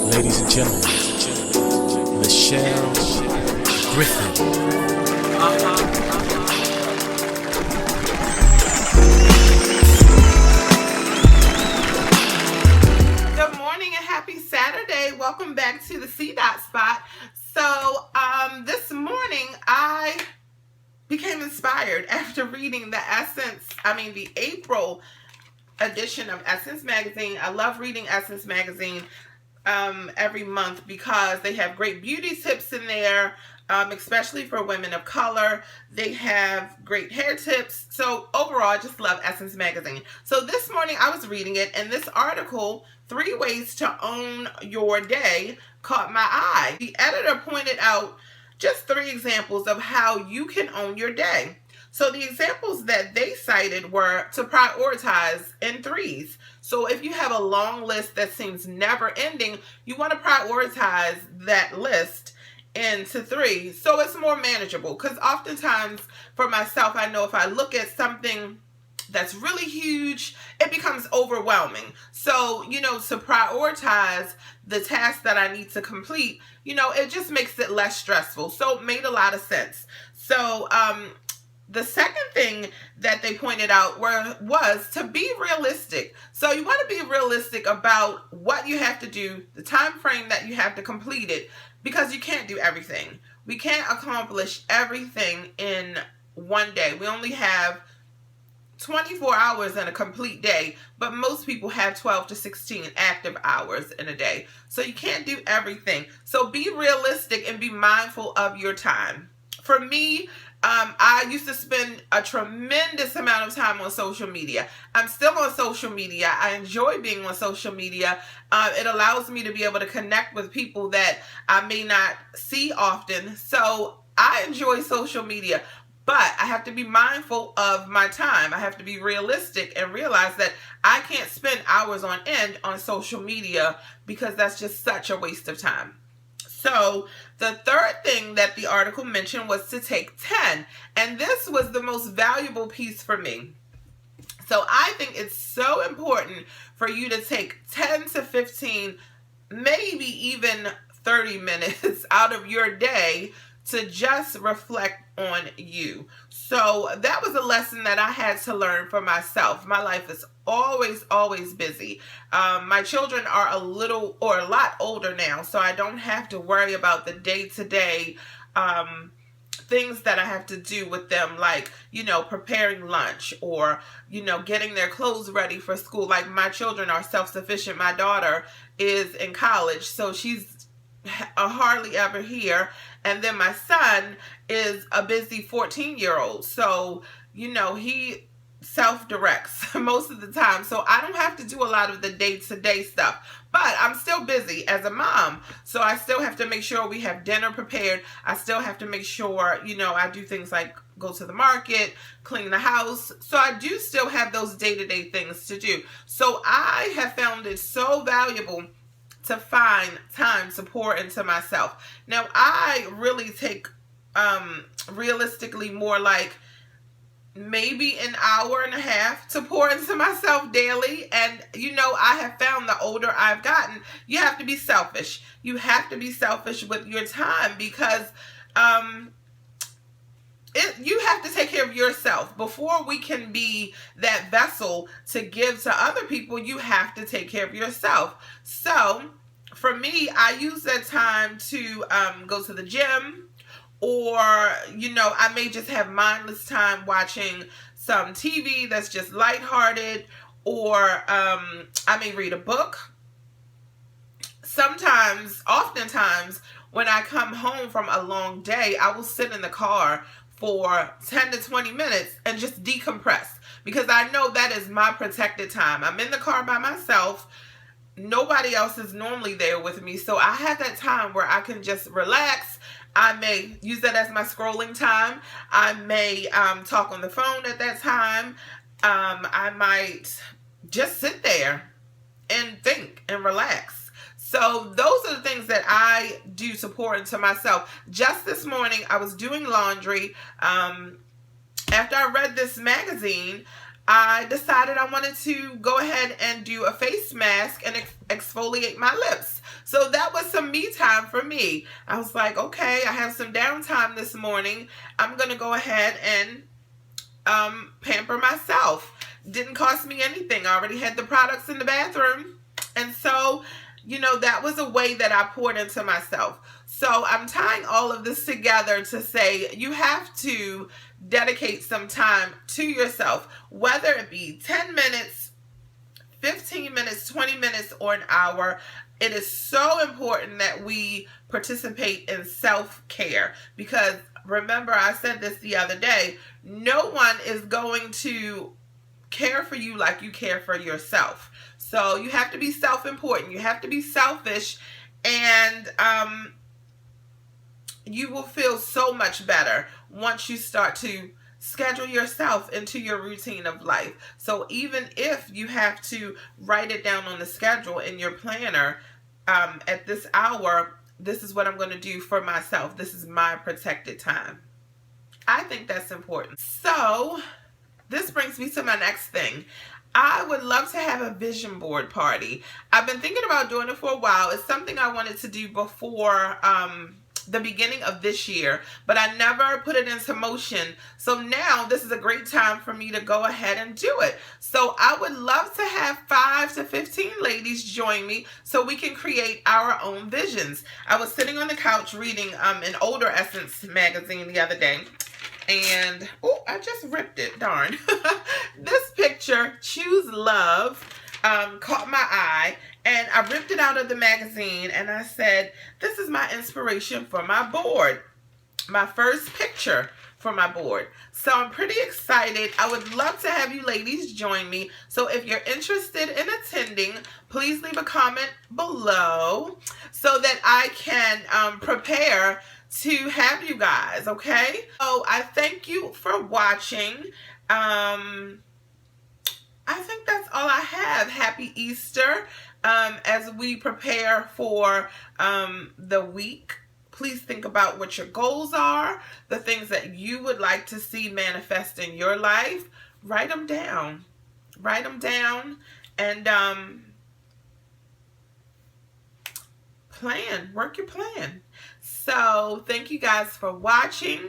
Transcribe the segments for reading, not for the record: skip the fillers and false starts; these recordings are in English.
Ladies and gentlemen, Michelle Griffin. Good morning and happy Saturday. Welcome back to the C Dot Spot. So this morning I became inspired after reading the April edition of Essence Magazine. I love reading Essence Magazine every month because they have great beauty tips in there, especially for women of color. They have great hair tips. So overall, I just love Essence Magazine. So this morning I was reading it, and this article, 3 Ways to Own Your Day, caught my eye. The editor pointed out just 3 examples of how you can own your day. So the examples that they cited were to prioritize in threes. So if you have a long list that seems never ending, you want to prioritize that list into 3 so it's more manageable. Because oftentimes for myself, I know if I look at something that's really huge, it becomes overwhelming. So, to prioritize the tasks that I need to complete, it just makes it less stressful. So it made a lot of sense. So, the second thing that they pointed out was to be realistic. So you want to be realistic about what you have to do, the time frame that you have to complete it, because you can't do everything. We can't accomplish everything in one day. We only have 24 hours in a complete day, but most people have 12 to 16 active hours in a day. So you can't do everything. So be realistic and be mindful of your time. For me, I used to spend a tremendous amount of time on social media. I'm still on social media. I enjoy being on social media. It allows me to be able to connect with people that I may not see often. So I enjoy social media, but I have to be mindful of my time. I have to be realistic and realize that I can't spend hours on end on social media because that's just such a waste of time. So the third thing that the article mentioned was to take 10. And this was the most valuable piece for me. So I think it's so important for you to take 10 to 15, maybe even 30 minutes out of your day to just reflect on you. So that was a lesson that I had to learn for myself. My life is always busy. My children are a lot older now, so I don't have to worry about the day-to-day things that I have to do with them, like, preparing lunch or, getting their clothes ready for school. Like, my children are self-sufficient. My daughter is in college, so she's hardly ever here. And then my son is a busy 14-year-old. So, he self-directs most of the time. So I don't have to do a lot of the day-to-day stuff. But I'm still busy as a mom. So I still have to make sure we have dinner prepared. I still have to make sure, I do things like go to the market, clean the house. So I do still have those day-to-day things to do. So I have found it so valuable to find time to pour into myself. Now, I really take realistically more like maybe an hour and a half to pour into myself daily. And I have found the older I've gotten, you have to be selfish. You have to be selfish with your time because you have to take care of yourself. Before we can be that vessel to give to other people, you have to take care of yourself. So for me, I use that time to go to the gym, or, I may just have mindless time watching some TV that's just lighthearted, or I may read a book. Oftentimes, when I come home from a long day, I will sit in the car for 10 to 20 minutes and just decompress, because I know that is my protected time. I'm in the car by myself. Nobody else is normally there with me. So I have that time where I can just relax. I may use that as my scrolling time. I may talk on the phone at that time. I might just sit there and think and relax. So those are the things that I do to pour into myself. Just this morning, I was doing laundry. After I read this magazine, I decided I wanted to go ahead and do a face mask and exfoliate my lips. So that was some me time for me. I was like, okay, I have some downtime this morning. I'm going to go ahead and pamper myself. Didn't cost me anything. I already had the products in the bathroom. And so, that was a way that I poured into myself. So I'm tying all of this together to say you have to dedicate some time to yourself, whether it be 10 minutes, 15 minutes, 20 minutes, or an hour. It is so important that we participate in self-care, because remember, I said this the other day, no one is going to care for you like you care for yourself. So you have to be self-important. You have to be selfish, and you will feel so much better once you start to schedule yourself into your routine of life. So even if you have to write it down on the schedule in your planner, at this hour, this is what I'm going to do for myself. This is my protected time. I think that's important. So this brings me to my next thing. I would love to have a vision board party. I've been thinking about doing it for a while. It's something I wanted to do before the beginning of this year, but I never put it into motion. So now this is a great time for me to go ahead and do it. So I would love to have 5 to 15 ladies join me so we can create our own visions. I was sitting on the couch reading an older Essence magazine the other day, and oh, I just ripped it, darn. This picture, Choose Love, caught my eye, and I ripped it out of the magazine, and I said, this is my inspiration for my board, my first picture for my board. So I'm pretty excited. I would love to have you ladies join me. So if you're interested in attending, please leave a comment below so that I can prepare to have you guys, okay? So I thank you for watching. I think that's all I have. Happy Easter. As we prepare for the week, please think about what your goals are, the things that you would like to see manifest in your life. Write them down. Write them down, and plan. Work your plan. So thank you guys for watching,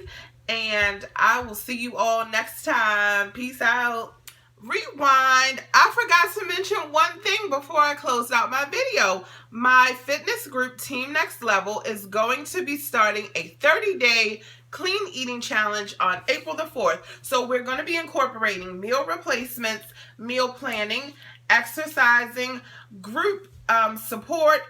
and I will see you all next time. Peace out. Rewind. I forgot to mention one thing before I closed out my video. My fitness group, Team Next Level, is going to be starting a 30-day clean eating challenge on April the 4th. So we're going to be incorporating meal replacements, meal planning, exercising, group support,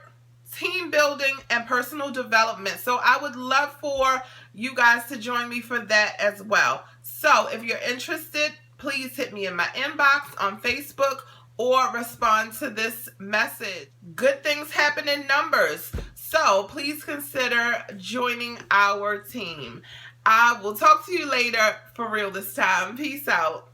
team building, and personal development. So I would love for you guys to join me for that as well. So if you're interested, please hit me in my inbox on Facebook or respond to this message. Good things happen in numbers, so please consider joining our team. I will talk to you later, for real this time. Peace out.